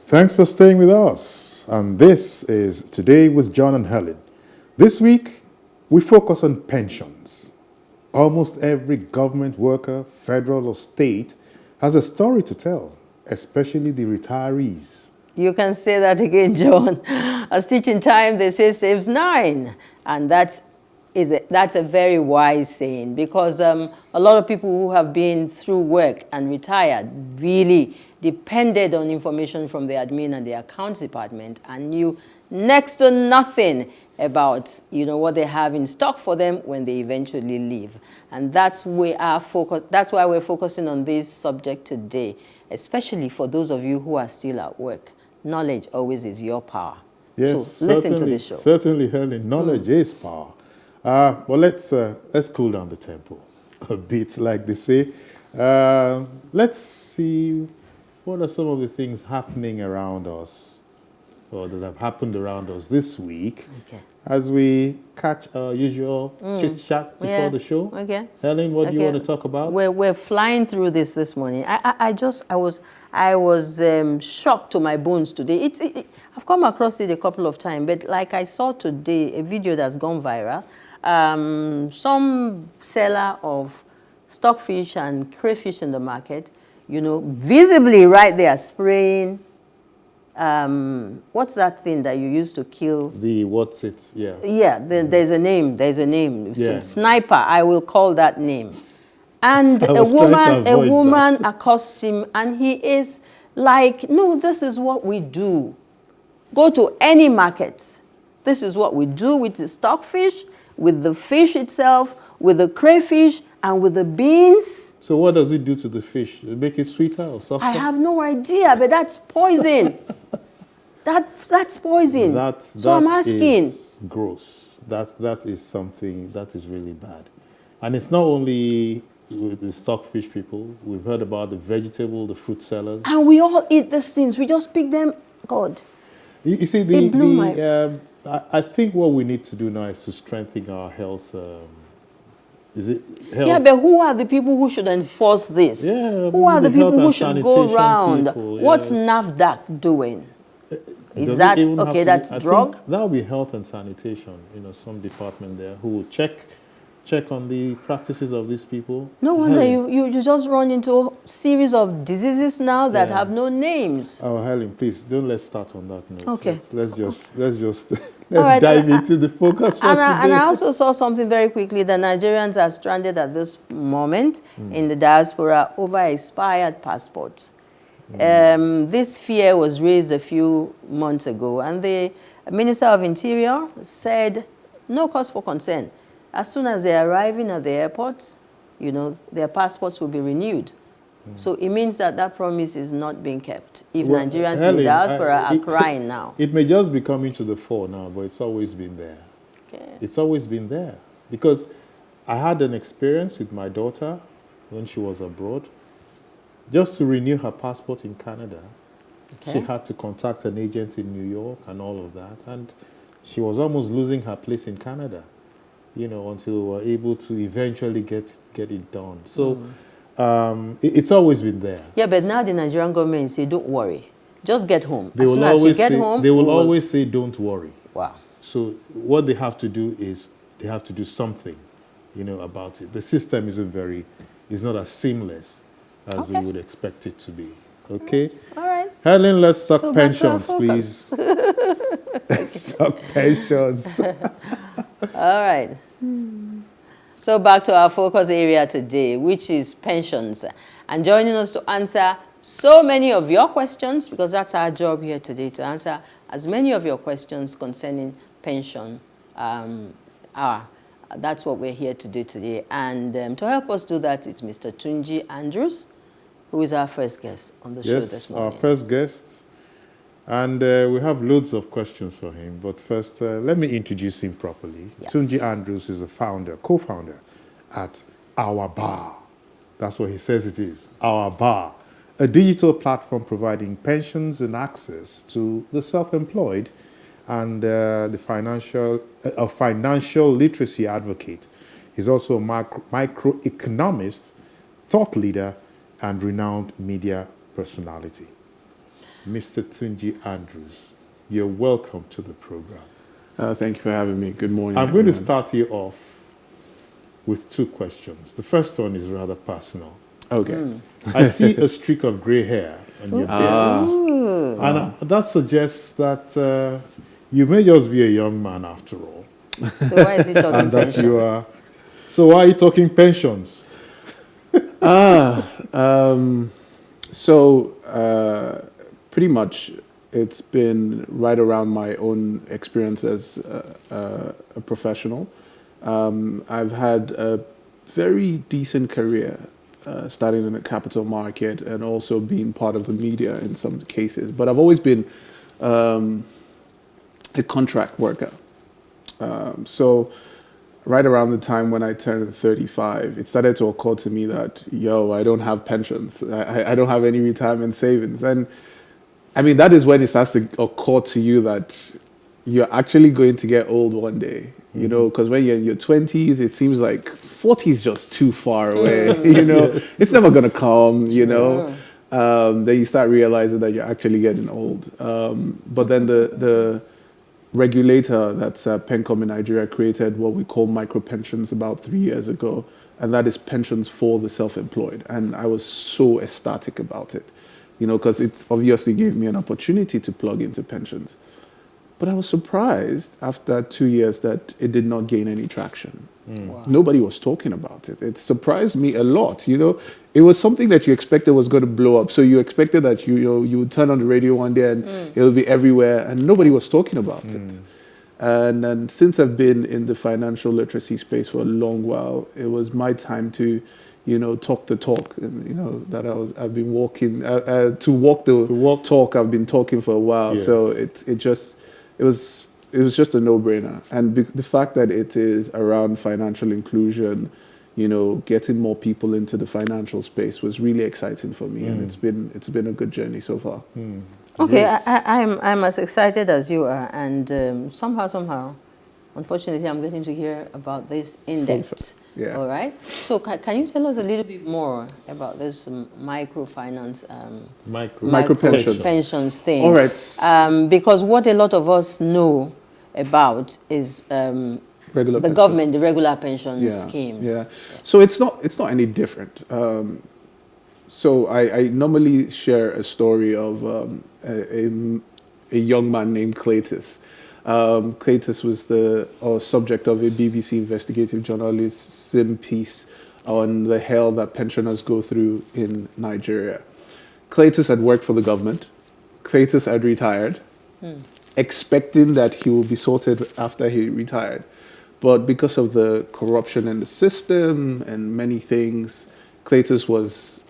Thanks for staying with us. And this is Today with John and Helen. This week, we focus on pensions. Almost every government worker, federal or state, has a story to tell, especially the retirees. You can say that again, John. A stitch in time, they say, saves nine. And that's a very wise saying, because a lot of people who have been through work and retired really depended on information from the admin and the accounts department and knew next to nothing about what they have in stock for them when they eventually leave. And that's why we're focusing on this subject today, especially for those of you who are still at work. Knowledge always is your power. Yes, so listen to this show. Certainly, Helen, knowledge is power. Well, let's cool down the tempo a bit, like they say. Let's see what are some of the things happening around us, or that have happened around us this week, as we catch our usual chit-chat before the show. Okay. Helen, what do you want to talk about? We're flying through this morning. I was shocked to my bones today. I've come across it a couple of times, but like I saw today, a video that's gone viral. Some seller of stockfish and crayfish in the market, visibly right there spraying, what's that thing that you use to kill? Yeah, there's a name. Yeah. Sniper, I will call that name. And a woman accosts him, and he is like, no, this is what we do. Go to any market. This is what we do with the stockfish, with the fish itself, with the crayfish, and with the beans. So what does it do to the fish? Make it sweeter or softer? I have no idea, but that's poison. That's poison. So I'm asking. Is gross. That is something that is really bad. And it's not only with the stockfish people. We've heard about the vegetable, the fruit sellers. And we all eat these things. We just pick them. God. You see, I think what we need to do now is to strengthen our health. Health? Yeah, but who are the people who should enforce this? Yeah, who are the people who should go around? People, What's NAFDAC doing? Is that okay? That's drug. That will be health and sanitation. Some department there who will check on the practices of these people. No wonder you just run into a series of diseases now that have no names. Oh, Helen, please let's start on that note. Okay. Let's dive into the focus for today. And I also saw something very quickly that Nigerians are stranded at this moment in the diaspora over expired passports. This fear was raised a few months ago, and the Minister of Interior said no cause for concern. As soon as they're arriving at the airports, their passports will be renewed. So it means that promise is not being kept. If Nigerians in the diaspora are crying now. It may just be coming to the fore now, but it's always been there. Okay. It's always been there. Because I had an experience with my daughter when she was abroad. Just to renew her passport in Canada, she had to contact an agent in New York and all of that. And she was almost losing her place in Canada, until we were able to eventually get it done. So it's always been there. Yeah, but now the Nigerian government say, don't worry. Just get home. They will always say, don't worry. Wow. So what they have to do is they have to do something, about it. The system is not as seamless as we would expect it to be. Okay? All right. Helen, let's talk pensions, please. Let's talk pensions. All right. So back to our focus area today, which is pensions. And joining us to answer so many of your questions, because that's our job here today, to answer as many of your questions concerning pension. That's what we're here to do today. And to help us do that, it's Mr. Tunji Andrews, who is our first guest on the show this morning. Yes, our first guest. And we have loads of questions for him. But first, let me introduce him properly. Yeah. Tunji Andrews is the co-founder at Awabah. That's what he says it is, Awabah, a digital platform providing pensions and access to the self-employed and the financial literacy advocate. He's also a microeconomist, thought leader, and renowned media personality. Mr. Tunji Andrews. You're welcome to the program. Thank you for having me. Good morning. I'm going to start you off with 2 questions. The first one is rather personal. Okay. I see a streak of gray hair on your beard. And that suggests that you may just be a young man after all. So why is he talking And that pension? you are. So why are you talking pensions? Pretty much it's been right around my own experience as a professional. I've had a very decent career, starting in the capital market and also being part of the media in some cases. But I've always been a contract worker. So right around the time when I turned 35, it started to occur to me that, I don't have pensions. I don't have any retirement savings. And I mean, that is when it starts to occur to you that you're actually going to get old one day, because when you're in your 20s, it seems like 40 is just too far away, Yes. It's never going to come, Then you start realizing that you're actually getting old. But then the regulator that's PENCOM in Nigeria created what we call micro pensions about 3 years ago, and that is pensions for the self-employed. And I was so ecstatic about it, because it obviously gave me an opportunity to plug into pensions. But I was surprised after 2 years that it did not gain any traction. Wow. Nobody was talking about it. It surprised me a lot. It was something that you expected was going to blow up. So you expected that you would turn on the radio one day and it will be everywhere, and nobody was talking about it. And since I've been in the financial literacy space for a long while, it was my time to, talk the talk. And, that I've been walking to walk the talk. I've been talking for a while. Yes. So it was just a no-brainer. And the fact that it is around financial inclusion, getting more people into the financial space was really exciting for me, and it's been a good journey so far. Okay, I'm as excited as you are, and somehow, unfortunately, I'm getting to hear about this in depth. Yeah. All right. So can you tell us a little bit more about this microfinance, Micro pensions. pensions thing? All right. Because what a lot of us know about is Regular the pensions. government, the regular pension scheme. Yeah. So it's not any different. So I normally share a story of a young man named Cletus. Cletus was the subject of a BBC investigative journalism piece on the hell that pensioners go through in Nigeria. Cletus had worked for the government. Cletus had retired, expecting that he will be sorted after he retired. But because of the corruption in the system and many things, Cletus was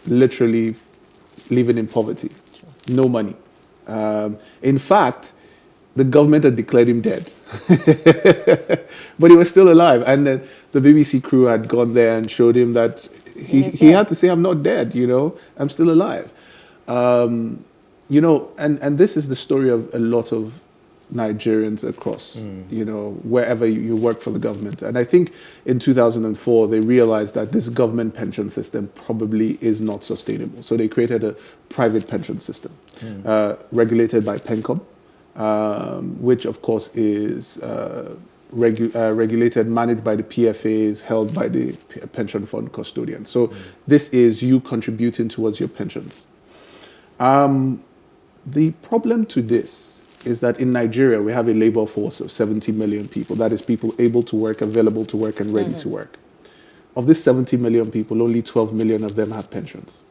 literally living in poverty, no money. In fact, the government had declared him dead, but he was still alive. And the BBC crew had gone there and showed him that he had to say, "I'm not dead, I'm still alive." And this is the story of a lot of Nigerians across, wherever you work for the government. And I think in 2004, they realized that this government pension system probably is not sustainable. So they created a private pension system, regulated by PENCOM, which of course is regulated, managed by the PFAs, held by the pension fund custodian. So this is you contributing towards your pensions. The problem to this is that in Nigeria, we have a labor force of 70 million people. That is people able to work, available to work, and ready to work. Of these 70 million people, only 12 million of them have pensions.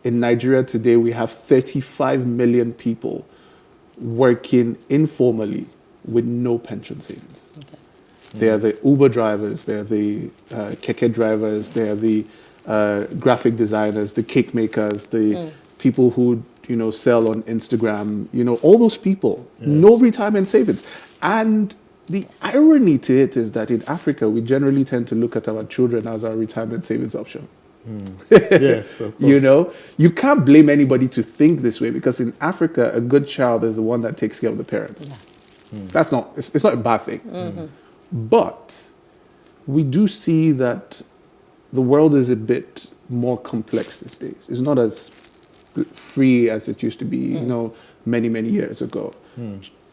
In Nigeria today, we have 35 million people working informally with no pension savings. Okay. They are the Uber drivers, they are the keke drivers, they are the graphic designers, the cake makers, the people who sell on Instagram, all those people, no retirement savings. And the irony to it is that in Africa, we generally tend to look at our children as our retirement savings option. Yes, of course. You can't blame anybody to think this way, because in Africa, a good child is the one that takes care of the parents. That's it's not a bad thing. But we do see that the world is a bit more complex these days. It's not as free as it used to be, you know, many, many years ago.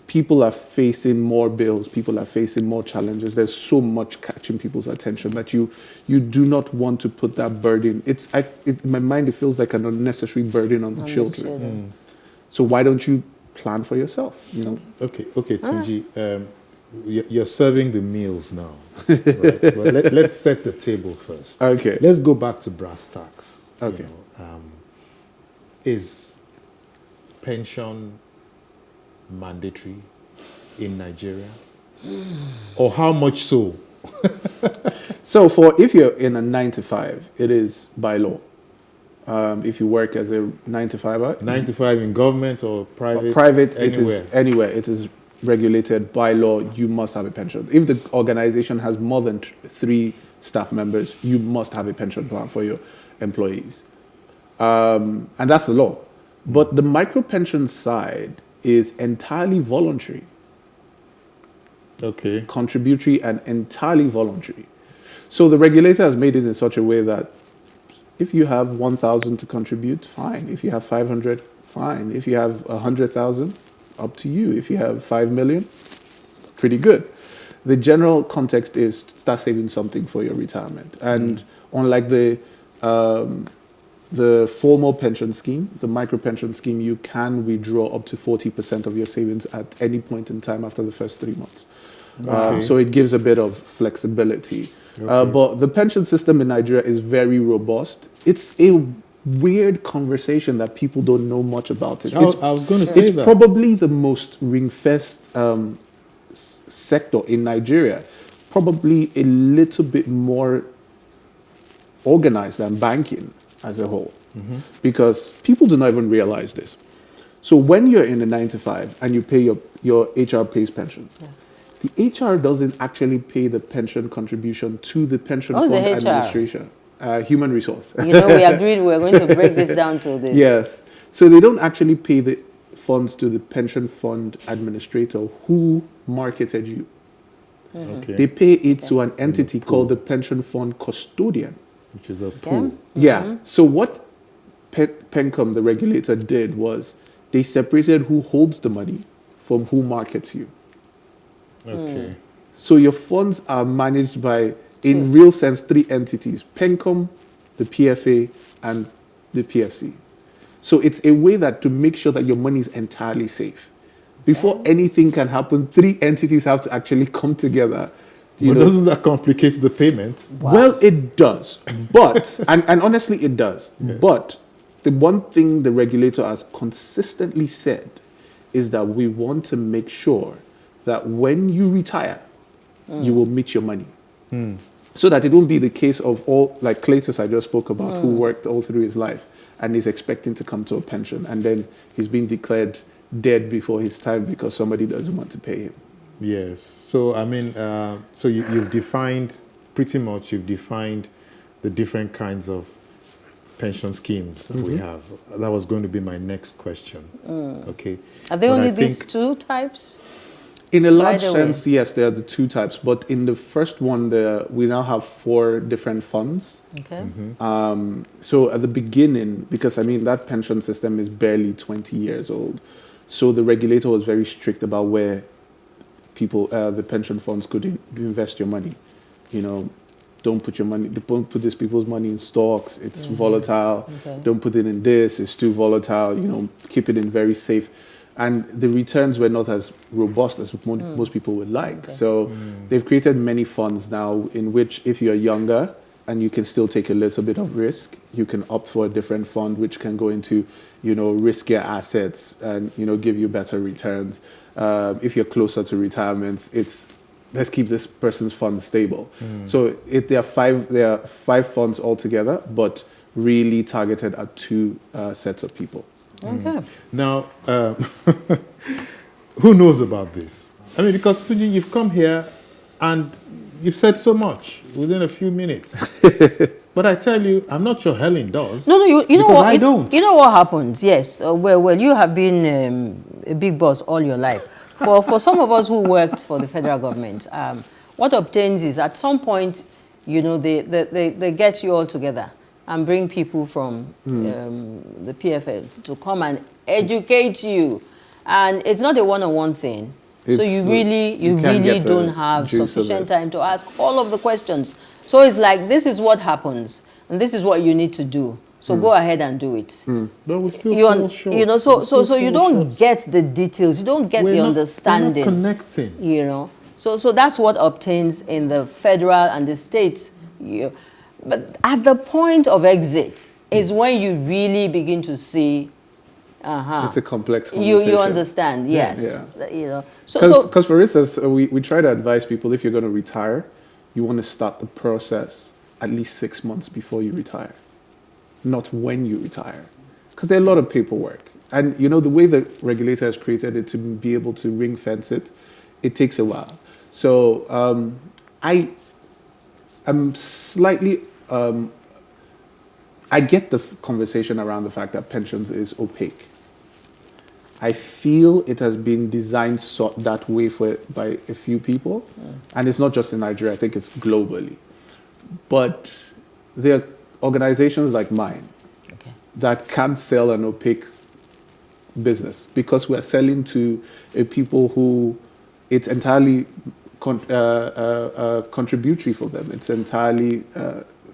People are facing more bills. People are facing more challenges. There's so much catching people's attention that you do not want to put that burden. In my mind, it feels like an unnecessary burden on the children. So why don't you plan for yourself? You know. Okay, Tunji. You're serving the meals now. Right? But let's set the table first. Okay. Let's go back to brass tacks. Okay. You know, is pension mandatory in Nigeria? Or how much so? So if you're in a 9 to 5, it is by law. If you work as a 9 to 5, 9 to 5 in government or private? Anywhere. Anywhere. It is regulated by law. You must have a pension. If the organization has more than 3 staff members, you must have a pension plan for your employees. And that's the law. But the micro pension side is entirely voluntary. Okay. Contributory and entirely voluntary. So the regulator has made it in such a way that if you have 1,000 to contribute, fine. If you have 500, fine. If you have 100,000, up to you. If you have 5 million, pretty good. The general context is start saving something for your retirement. And unlike the formal pension scheme, the micro pension scheme, you can withdraw up to 40% of your savings at any point in time after the first 3 months. So it gives a bit of flexibility. But the pension system in Nigeria is very robust. It's a weird conversation that people don't know much about it. I was going to say that. It's probably the most ring-fenced sector in Nigeria. Probably a little bit more organized than banking as a whole. Because people do not even realize this. So when you're in a 9 to 5 and you pay your HR pays pensions, the HR doesn't actually pay the pension contribution to the pension fund administration. Human resource. You know, we agreed we were going to break this down to the... Yes. So they don't actually pay the funds to the pension fund administrator who marketed you. Okay. They pay it to an entity called the pension fund custodian. Which is a pool. Yeah. So what PENCOM, the regulator, did was they separated who holds the money from who markets you. Okay. So your funds are managed by, in real sense, 3 entities: PENCOM, the PFA, and the PFC. So it's a way that to make sure that your money is entirely safe. Before anything can happen, 3 entities have to actually come together. But doesn't that complicate the payment? Wow. Well, it does. But, and honestly, it does. But the one thing the regulator has consistently said is that we want to make sure that when you retire, you will meet your money. So that it won't be the case of all, like Cletus I just spoke about, who worked all through his life and is expecting to come to a pension, and then he's being declared dead before his time because somebody doesn't want to pay him. Yes. So, I mean, so you've defined, pretty much you've defined the different kinds of pension schemes that we have. That was going to be my next question. Okay. Are there But only I these think 2 types? In a large By the way. sense, yes, there are the 2 types. But in the first one, we now have 4 different funds. Okay. So at the beginning, because I mean, that pension system is barely 20 years old. So the regulator was very strict about where people, the pension funds could invest your money. You know, don't put these people's money in stocks. It's volatile. Okay. Don't put it in this. It's too volatile. You know, keep it in very safe. And the returns were not as robust as most people would like. So they've created many funds now in which if you're younger and you can still take a little bit of risk, you can opt for a different fund which can go into, you know, riskier assets and, you know, give you better returns. If you're closer to retirement, it's let's keep this person's funds stable. So there are 5 funds altogether, but really targeted at 2 sets of people. Okay. Now, who knows about this? I mean, because Tunji, you've come here and you've said so much within a few minutes. But I tell you, I'm not sure Helen does. No, you know what? I don't. You know what happens? Yes. Well, you have been a big boss all your life. For some of us who worked for the federal government, what obtains is at some point, you know, they get you all together and bring people from the PFL to come and educate you. And it's not a one-on-one thing. So you really don't have sufficient time to ask all of the questions. So it's like, this is what happens, and this is what you need to do. So go ahead and do it. But we still fall short. You know, so you don't get the details. You don't get the understanding. We're not connecting. You know, so that's what obtains in the federal and the states. But at the point of exit is when you really begin to see. It's a complex conversation. You understand, yes. Yeah. You know, because for instance, we try to advise people, if you're going to retire, you want to start the process at least 6 months before you retire, not when you retire, because there are a lot of paperwork. And you know, the way the regulator has created it to be able to ring fence it, it takes a while. So I am slightly. I get the conversation around the fact that pensions is opaque. I feel it has been designed that way by a few people, and it's not just in Nigeria, I think it's globally. But there are organizations like mine that can't sell an opaque business, because we're selling to people who it's entirely contributory for them. It's entirely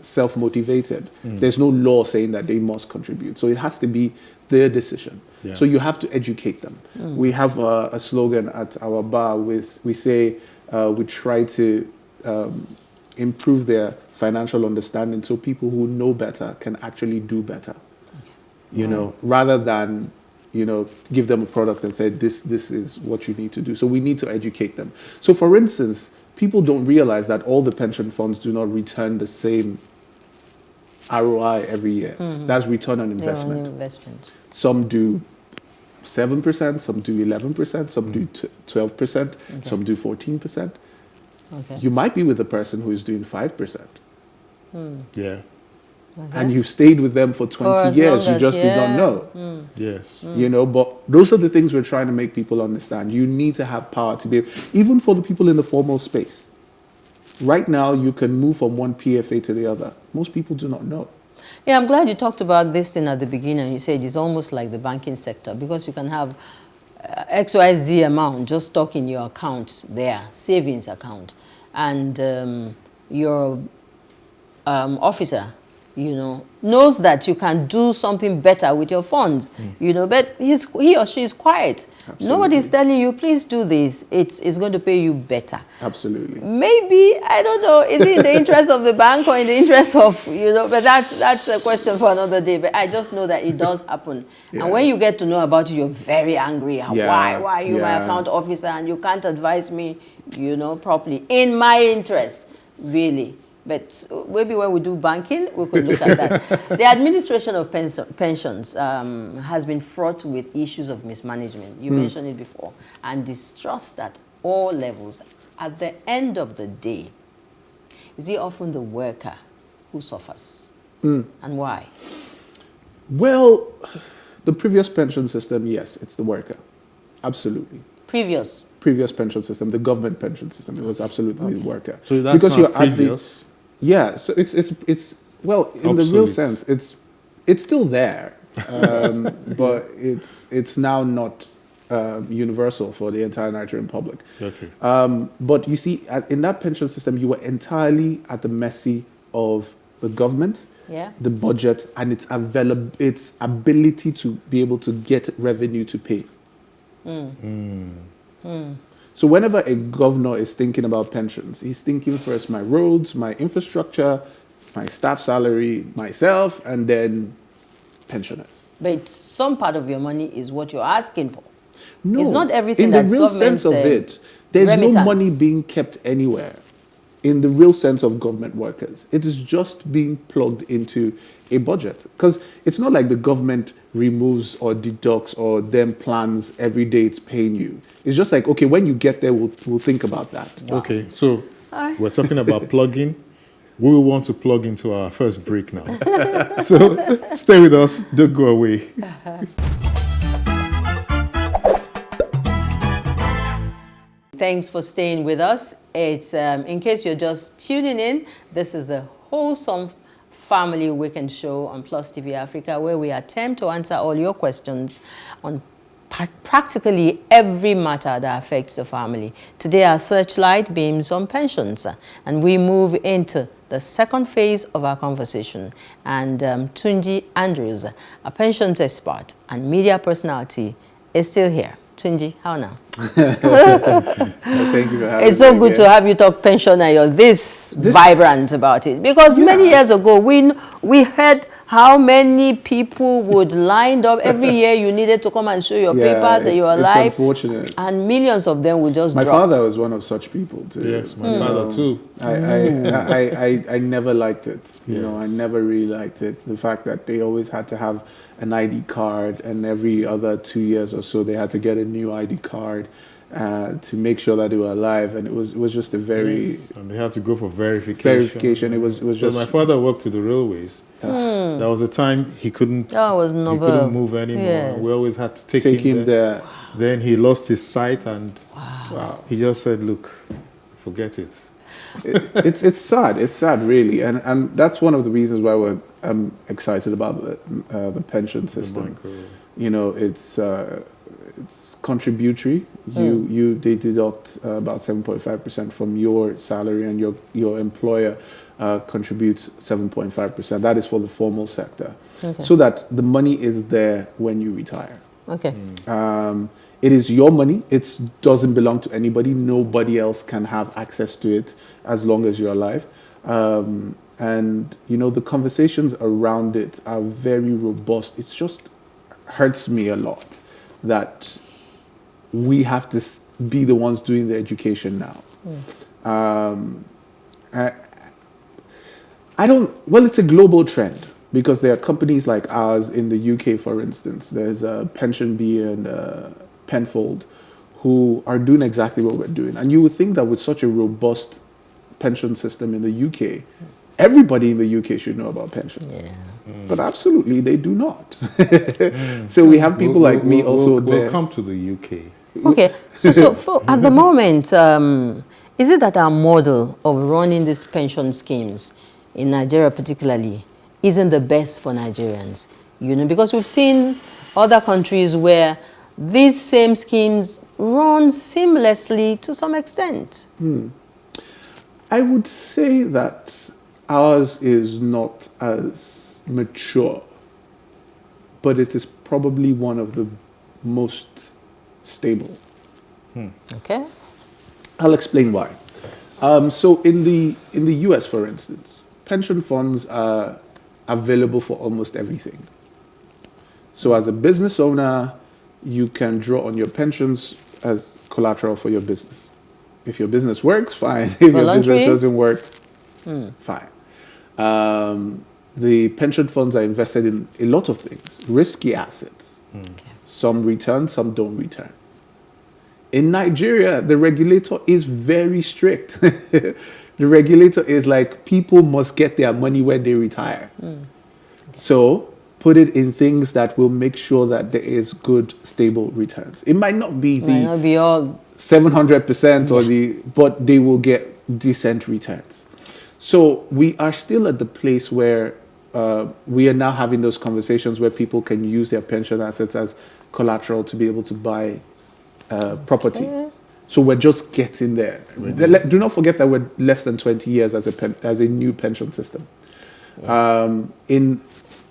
self-motivated. There's no law saying that they must contribute. So it has to be their decision. Yeah. So you have to educate them. We have a slogan at Awabah. We say we try to improve their financial understanding so people who know better can actually do better. You know, rather than, you know, give them a product and say, this is what you need to do. So we need to educate them. So for instance, people don't realize that all the pension funds do not return the same ROI every year. That's return on investment. Some do 7%, some do 11%, some do 12%, some do 14%. You might be with a person who is doing 5%. Yeah. And you've stayed with them for 20 years, you just did not know. Yes. You know, but those are the things we're trying to make people understand. You need to have power to be able, even for the people in the formal space. Right now, you can move from one PFA to the other. Most people do not know. Yeah, I'm glad you talked about this thing at the beginning. You said it's almost like the banking sector, because you can have XYZ amount just stuck in your account there, savings account, and your officer, you know, knows that you can do something better with your funds, you know, but he or she is quiet. Absolutely. Nobody's telling you, please do this. It's going to pay you better. Absolutely. Maybe, I don't know, is it in the interest of the bank or in the interest of, you know, but that's a question for another day. But I just know that it does happen. And when you get to know about it, you're very angry. Why are you my account officer and you can't advise me, you know, properly in my interest, really? But maybe when we do banking, we could look at that. The administration of pensions has been fraught with issues of mismanagement. You mentioned it before. And distrust at all levels. At the end of the day, is it often the worker who suffers? And why? Well, the previous pension system, yes, it's the worker. Absolutely. Previous pension system, the government pension system, it was absolutely the worker. So that's because not previous? Yeah, so it's well, in the real sense, it's still there, but it's now not universal for the entire Nigerian public. Okay. But you see, in that pension system, you were entirely at the mercy of the government, the budget, and its ability to be able to get revenue to pay. So whenever a governor is thinking about pensions, he's thinking first my roads, my infrastructure, my staff salary, myself, and then pensioners. But some part of your money is what you're asking for. No, it's not everything that's government. In the real sense of it, there's no money being kept anywhere. In the real sense of government workers, it is just being plugged into a budget. Because it's not like the government removes or deducts or then plans every day it's paying you. It's just like, okay, when you get there, we'll think about that. Wow. Okay, so we're talking about plugging. We will want to plug into our first break now. So stay with us, don't go away. Thanks for staying with us. It's in case you're just tuning in, this is a wholesome, Family Weekend Show on Plus TV Africa, where we attempt to answer all your questions on practically every matter that affects the family. Today, our searchlight beams on pensions, and we move into the second phase of our conversation. And Tunji Andrews, a pensions expert and media personality, is still here. Tunji, how now? Thank you for having me. It's so good to have you talk pension and you're this vibrant about it. Because many years ago, we heard how many people would line up every year. You needed to come and show your papers that you were alive. It's unfortunate. And millions of them would just My drop. father was one of such people too. Yes, my father too. I never liked it. You know, I Yes. never really liked it. The fact that they always had to have an ID card, and every other 2 years or so they had to get a new ID card to make sure that they were alive, and it was just a very and they had to go for verification. It was So just my father worked with the railways. There was a time he couldn't. That was He novel. couldn't move anymore. Yes. We always had to take taking him there. the Then he lost his sight, and he just said, "Look, forget it." it's sad. It's sad, really, and that's one of the reasons why I'm excited about the pension system. You know, it's contributory. They deduct about 7.5% from your salary, and your employer contributes 7.5%. That is for the formal sector, so that the money is there when you retire. Okay. It is your money. It doesn't belong to anybody. Nobody else can have access to it as long as you're alive. And, you know, the conversations around it are very robust. It just hurts me a lot that we have to be the ones doing the education now. Well, it's a global trend, because there are companies like ours in the UK, for instance. There's Pension B and Penfold, who are doing exactly what we're doing. And you would think that with such a robust pension system in the UK, everybody in the UK should know about pensions. But absolutely, they do not. So we have people like me also there. We'll come to the UK. Okay. So at the moment, is it that our model of running these pension schemes in Nigeria particularly isn't the best for Nigerians? You know, because we've seen other countries where these same schemes run seamlessly to some extent. I would say that ours is not as mature, but it is probably one of the most stable. Okay. I'll explain why. So in the US, for instance, pension funds are available for almost everything. So as a business owner, you can draw on your pensions as collateral for your business. If your business works, fine. If your business doesn't work, fine. The pension funds are invested in a lot of things, risky assets. Some return, some don't return. In Nigeria, the regulator is very strict. The regulator is like, people must get their money when they retire. So put it in things that will make sure that there is good, stable returns. It might not be all 700% but they will get decent returns. So we are still at the place where we are now having those conversations where people can use their pension assets as collateral to be able to buy property. So we're just getting there. Do not forget that we're less than 20 years as a new pension system. In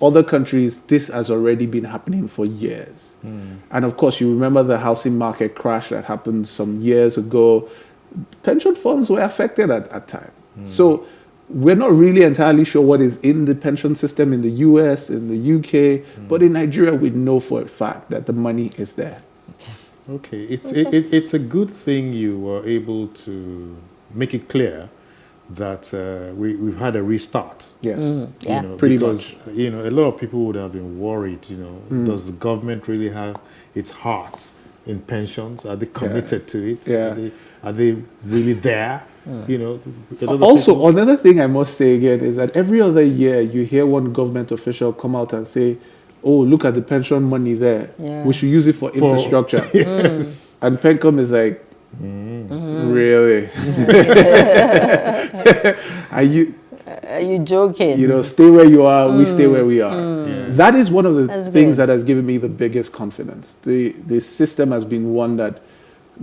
other countries, this has already been happening for years. And of course, you remember the housing market crash that happened some years ago. Pension funds were affected at that time. So we're not really entirely sure what is in the pension system in the US, in the UK, but in Nigeria, we know for a fact that the money is there. Okay, it's a good thing you were able to make it clear that we've had a restart. Yes, yeah. You know, pretty because, much. You know, a lot of people would have been worried. You know, does the government really have its heart in pensions? Are they committed to it? Yeah. Are they really there? You know. Also, another thing I must say again is that every other year you hear one government official come out and say, "Oh, look at the pension money there. We should use it for infrastructure." Yes. And Pencom is like, really? Are you? Are you joking? You know, stay where you are, we stay where we are. Yeah. That is one of the That's things good. that has given me the biggest confidence. The system has been one that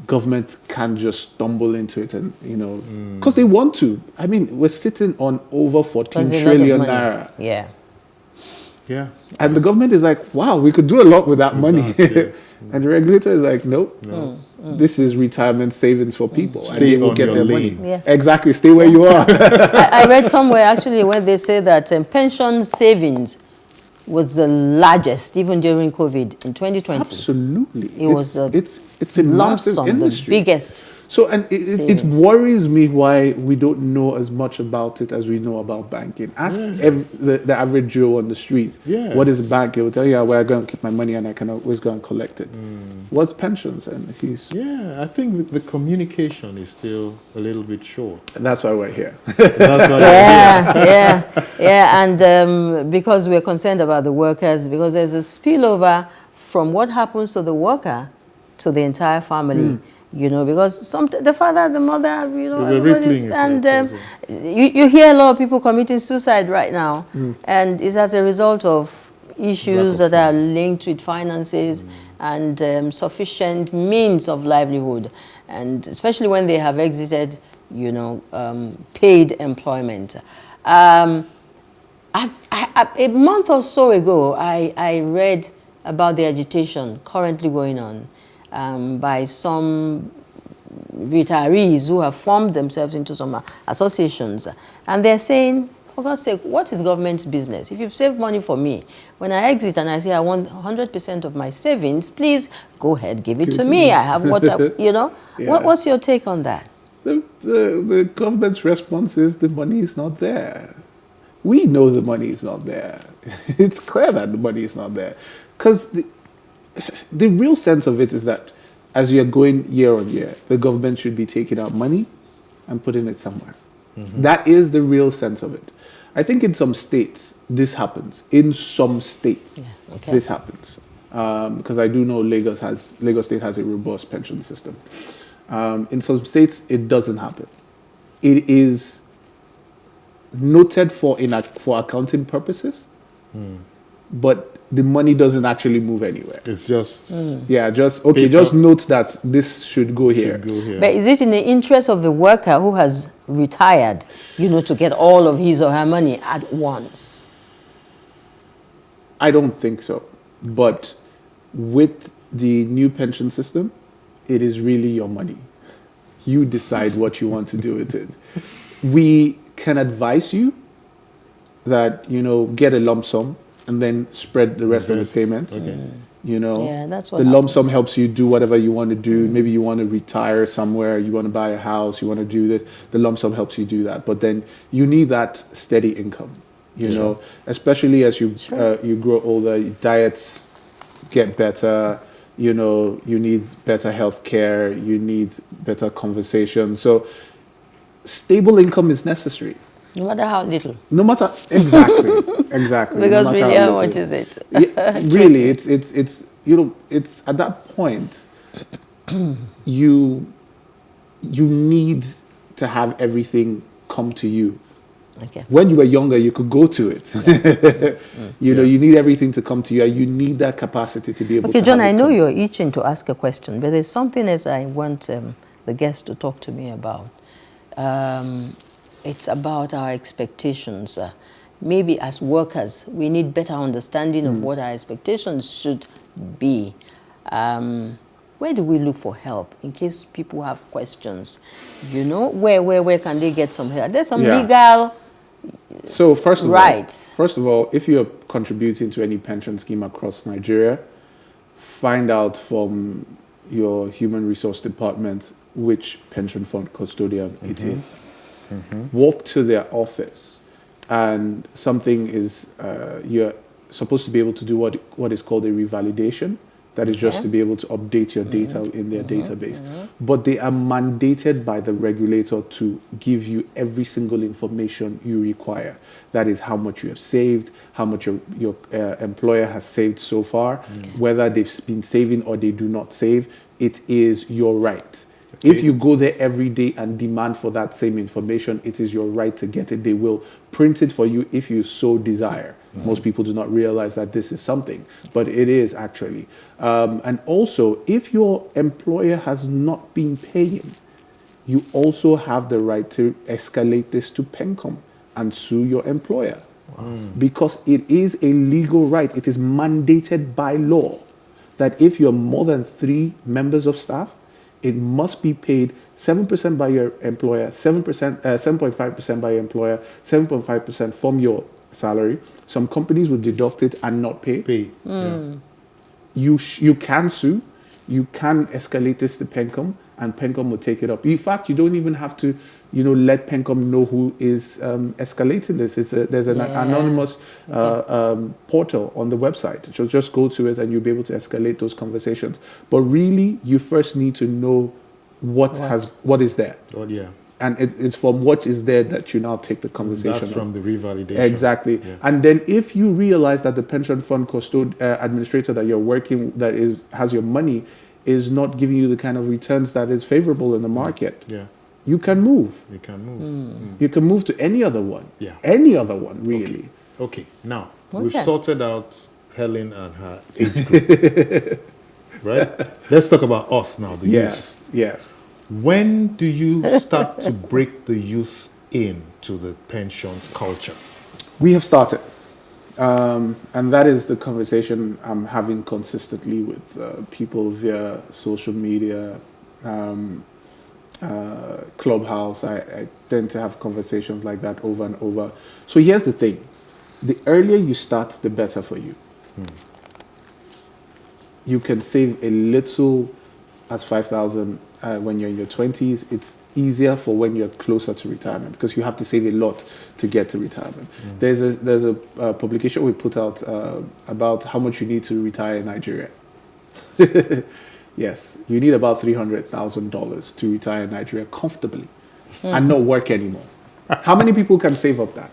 government can't just stumble into it and, you know, because they want to. I mean, we're sitting on over 14 Because a lot of trillion money. naira. Yeah. Yeah. And the government is like, wow, we could do a lot with that money. that, yes. And the regulator is like, nope, No. this is retirement savings for people. And Stay they will on get your their lane. money. Yeah. Exactly, stay where you are. I read somewhere actually where they say that pension savings was the largest even during COVID in 2020. Absolutely. It was a it's a lump massive sum, industry. the biggest. So, and it savings. worries me why we don't know as much about it as we know about banking. Ask the average Joe on the street, Yes. what is a bank? He will tell you, where I go and keep my money and I can always go and collect it. What's pensions? And Yeah, I think the communication is still a little bit short. that's why we're here. That's why Yeah. And because we're concerned about the workers, because there's a spillover from what happens to the worker to the entire family. You know, because the father, the mother, you know, There's a everybody's, rippling and effect, you hear a lot of people committing suicide right now, and it's as a result of issues Lack of that are linked with finances and sufficient means of livelihood, and especially when they have exited, you know, paid employment. A month or so ago, I read about the agitation currently going on by some retirees who have formed themselves into some associations. And they're saying, for God's sake, what is government's business? If you've saved money for me, when I exit and I say I want 100% of my savings, please go ahead, give it to me. I have what, you know. Yeah. What's your take on that? The government's response is the money is not there. We know the money is not there. It's clear that the money is not there. Because the real sense of it is that as you're going year on year, the government should be taking out money and putting it somewhere. That is the real sense of it. I think in some states, this happens. In some states, this happens. Because I do know Lagos State has a robust pension system. In some states, it doesn't happen. It is noted for accounting purposes, but the money doesn't actually move anywhere. It's just just note that this should go here. But is it in the interest of the worker who has retired, you know, to get all of his or her money at once? I don't think so. But with the new pension system, it is really your money. You decide what you want to do with it. We can advise you that, you know, get a lump sum and then spread the rest of the payments. You know, Yeah, that's what the lump happens. sum helps you do whatever you want to do. Maybe you want to retire somewhere, you want to buy a house, you want to do this. The lump sum helps you do that. But then you need that steady income, you know, especially as you you grow older, your diets get better, you know, you need better health care, you need better conversation. So stable income is necessary. No matter how little. No matter exactly. Because no matter really, how little. much is it? Yeah, really, it's you know, it's at that point you need to have everything come to you. Okay. When you were younger, you could go to it. You know, you need everything to come to you, and you need that capacity to be able to. Okay, John, have it I know come. you're itching to ask a question, but there's something else I want the guest to talk to me about. It's about our expectations. Maybe as workers, we need better understanding of what our expectations should be. Where do we look for help in case people have questions? You know, where can they get some help? There's some legal So first rights. of all, if you're contributing to any pension scheme across Nigeria, find out from your human resource department which pension fund custodian it is. Walk to their office, and something is you're supposed to be able to do what is called a revalidation. That is just to be able to update your data in their database. But they are mandated by the regulator to give you every single information you require. That is how much you have saved, how much your employer has saved so far, whether they've been saving or they do not save. It is your right. If you go there every day and demand for that same information, it is your right to get it. They will print it for you if you so desire. Most people do not realize that this is something, but it is actually. And also, if your employer has not been paying, you also have the right to escalate this to PENCOM and sue your employer. Because it is a legal right. It is mandated by law that if you're more than 3 members of staff, it must be paid 7% by your employer, 7.5% by your employer, 7.5% from your salary. Some companies will deduct it and not pay. Yeah. You can sue, you can escalate this to PENCOM, and PENCOM will take it up. In fact, you don't even have to, let PENCOM know who is escalating this. There's an anonymous portal on the website. So just go to it and you'll be able to escalate those conversations. But really, you first need to know what is there. Oh, yeah. And it's from what is there that you now take the conversation. That's from the revalidation. Exactly. Yeah. And then if you realize that the pension fund administrator that you're working, has your money, is not giving you the kind of returns that is favorable in the market, you can move. You can move. You can move to any other one. Yeah. Any other one, really. Okay. Now, we've sorted out Helen and her age group. Right? Let's talk about us now, the youth. Yeah. When do you start to break the youth into the pensions culture? We have started. And that is the conversation I'm having consistently with people via social media, Clubhouse. I tend to have conversations like that over and over. So here's the thing. The earlier you start, the better for you. You can save a little as 5,000 when you're in your 20s. It's easier for when you're closer to retirement because you have to save a lot to get to retirement. There's a publication we put out about how much you need to retire in Nigeria. Yes, you need about $300,000 to retire in Nigeria comfortably and not work anymore. How many people can save up that?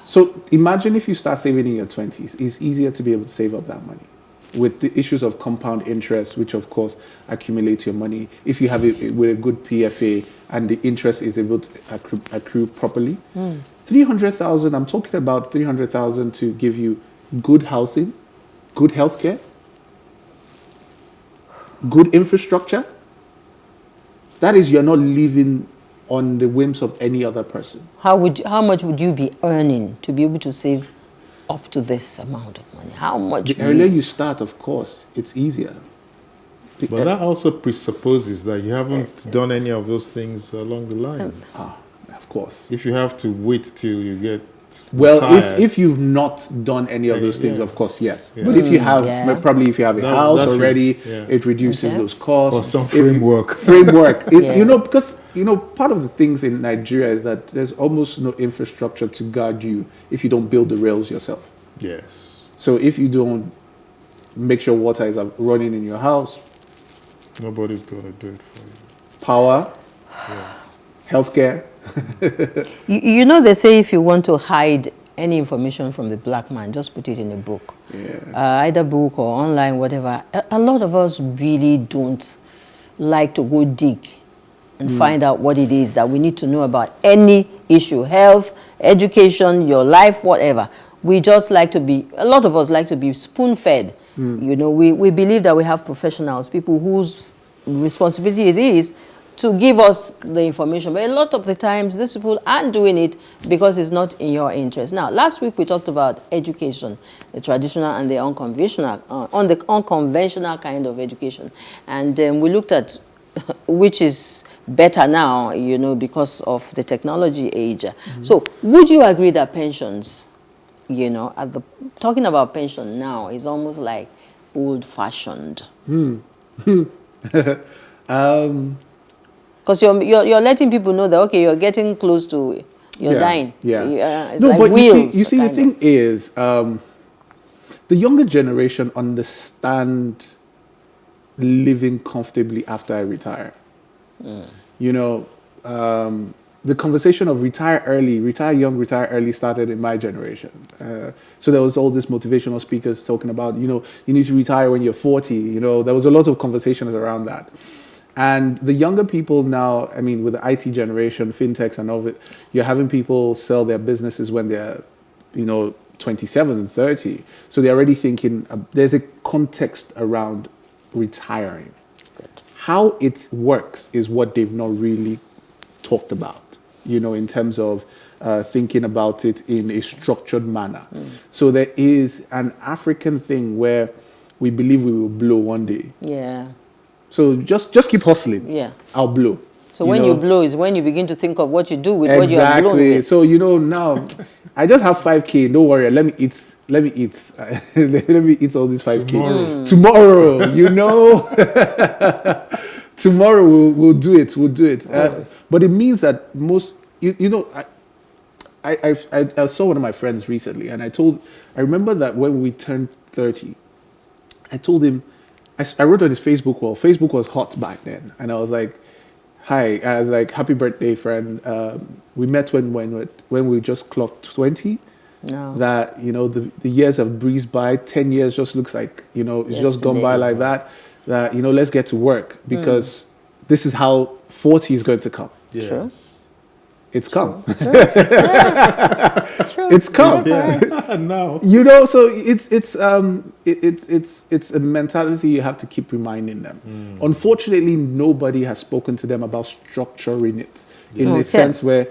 So imagine if you start saving in your 20s, it's easier to be able to save up that money. With the issues of compound interest, which of course accumulates your money, if you have it with a good PFA and the interest is able to accrue properly, 300,000, I'm talking about 300,000 to give you good housing, good healthcare, good infrastructure. That is, you're not living on the whims of any other person. How much would you be earning to be able to save up to this amount of money? How much? The earlier you start, of course, it's easier. But that also presupposes that you haven't done any of those things along the line. Of course. If you have to wait till you get Well, retired, if you've not done any of those things, yeah. of course, yes. But if you have, probably if you have a house that's already, yeah. it reduces those costs. or some If- framework. Because part of the things in Nigeria is that there's almost no infrastructure to guard you if you don't build the rails yourself. Yes. So if you don't make sure water is running in your house, Nobody's going to do it for you. power, healthcare. They say if you want to hide any information from the black man, just put it in a book. Either book or online, whatever. A lot of us really don't like to go dig and find out what it is that we need to know about any issue, health, education, your life, whatever. We just like to be, a lot of us like to be spoon-fed. We believe that we have professionals, people whose responsibility it is to give us the information. But a lot of the times, these people aren't doing it because it's not in your interest. Now, last week we talked about education, the traditional and the unconventional, unconventional kind of education. And we looked at which is better now, because of the technology age. So would you agree that pensions, talking about pension now is almost like old-fashioned? Because you're letting people know that, okay, you're getting close to, you're dying. It's like but wheels. you see the thing is, the younger generation understand living comfortably after I retire. The conversation of retire early, retire young, retire early started in my generation. So there was all these motivational speakers talking about, you need to retire when you're 40. There was a lot of conversations around that. And the younger people now, I mean, with the IT generation, fintechs and all of it, you're having people sell their businesses when they're, 27 and 30. So they're already thinking, there's a context around retiring. Good. How it works is what they've not really talked about, in terms of thinking about it in a structured manner. So there is an African thing where we believe we will blow one day. Yeah. So just keep hustling. Yeah. I'll blow. So when you blow is when you begin to think of what you do with what you have blown Exactly. with. So now I just have 5K. Don't worry. Let me eat. Let me eat. Let me eat all these 5K. Tomorrow, tomorrow we'll do it. We'll do it. But it means that most, I saw one of my friends recently, and I remember that when we turned 30, I told him, I wrote on his Facebook wall. Facebook was hot back then, and I was like, "Hi," I was like, "Happy birthday, friend." We met when we just clocked 20. No. That the years have breezed by. 10 years just looks like it's just gone by like that. That let's get to work because this is how 40 is going to come. Yes. True. It's come. True. It's come. Yeah. Now. So it's a mentality you have to keep reminding them. Unfortunately, nobody has spoken to them about structuring it in a sense where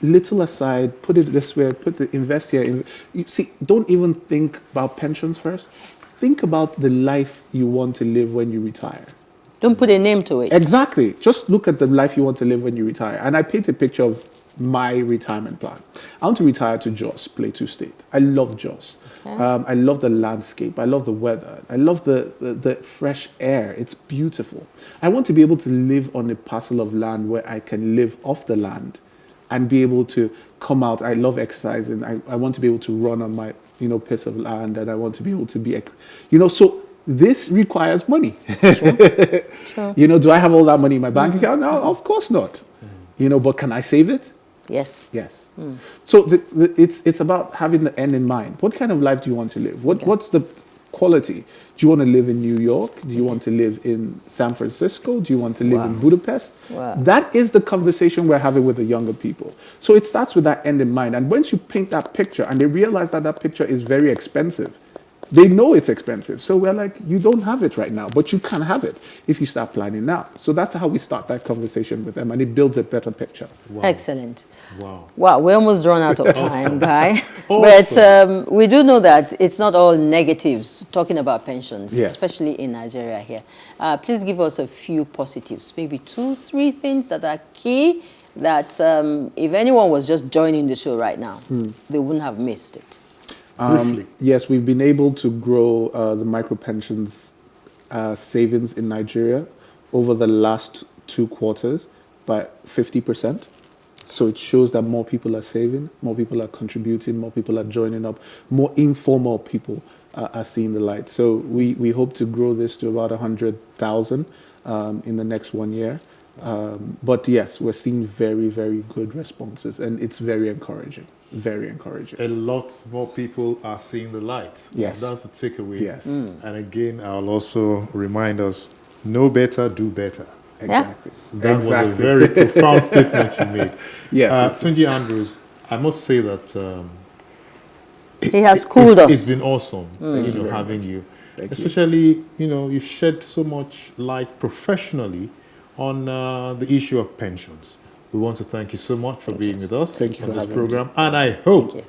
little aside, put it this way, invest here. You see, don't even think about pensions first. Think about the life you want to live when you retire. Don't put a name to it. Exactly. Just look at the life you want to live when you retire. And I paint a picture of my retirement plan. I want to retire to Jos, Plateau State. I love Jos. Okay. I love the landscape. I love the weather. I love the fresh air. It's beautiful. I want to be able to live on a parcel of land where I can live off the land and be able to come out. I love exercising. I want to be able to run on my piece of land, and I want to be able to be, so this requires money. Sure. Do I have all that money in my bank account? No, of course not. But can I save it? Yes. Yes. So it's about having the end in mind. What kind of life do you want to live? What's the quality? Do you want to live in New York? Do you want to live in San Francisco? Do you want to live in Budapest? Wow. That is the conversation we're having with the younger people. So it starts with that end in mind. And once you paint that picture and they realize that picture is very expensive, they know it's expensive. So we're like, you don't have it right now, but you can have it if you start planning now. So that's how we start that conversation with them, and it builds a better picture. Wow. Excellent. Wow. Wow, we're almost run out of time, Guy. Awesome. But we do know that it's not all negatives talking about pensions, especially in Nigeria here. Please give us a few positives, maybe 2-3 things that are key that if anyone was just joining the show right now, they wouldn't have missed it. Yes, we've been able to grow the micro pensions savings in Nigeria over the last 2 quarters by 50%. So it shows that more people are saving, more people are contributing, more people are joining up, more informal people are seeing the light. So we hope to grow this to about 100,000 in the next 1 year. But yes, we're seeing very, very good responses, and it's very encouraging. Very encouraging. A lot more people are seeing the light. Yes. That's the takeaway. Yes. And again, I'll also remind us, know better, do better. Exactly. That was a very profound statement you made. Yes. Tunji Andrews, I must say that he has schooled us. It's been awesome, having you. Especially, you've shed so much light professionally on the issue of pensions. We want to thank you so much for being with us on this program. And I hope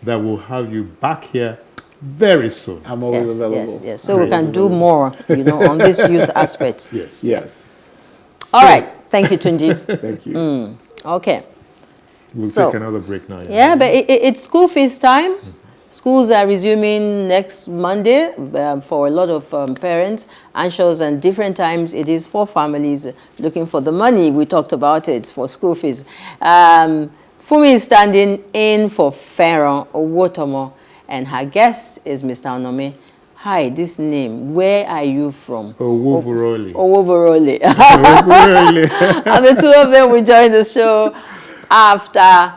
that we'll have you back here very soon. I'm always available. Yes. So we can do more, on this youth aspect. Yes. All right. Thank you, Tunji. Thank you. Okay. We'll take another break now. Yeah, but it's school fees time. Schools are resuming next Monday for a lot of parents, anxious, and different times it is for families looking for the money. We talked about it for school fees. Fumi is standing in for Pharaoh Owotomo, and her guest is Mr. Onome. Hi, this name, where are you from? Owovorole. Owovorole. And the two of them will join the show after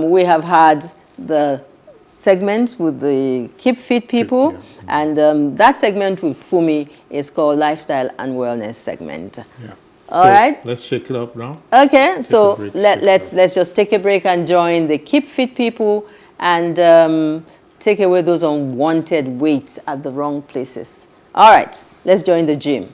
we have had the segment with the Keep Fit people, and that segment with Fumi is called Lifestyle and Wellness segment. All right. Let's shake it up now. Okay, so break, let's just take a break and join the Keep Fit people and take away those unwanted weights at the wrong places. All right, let's join the gym.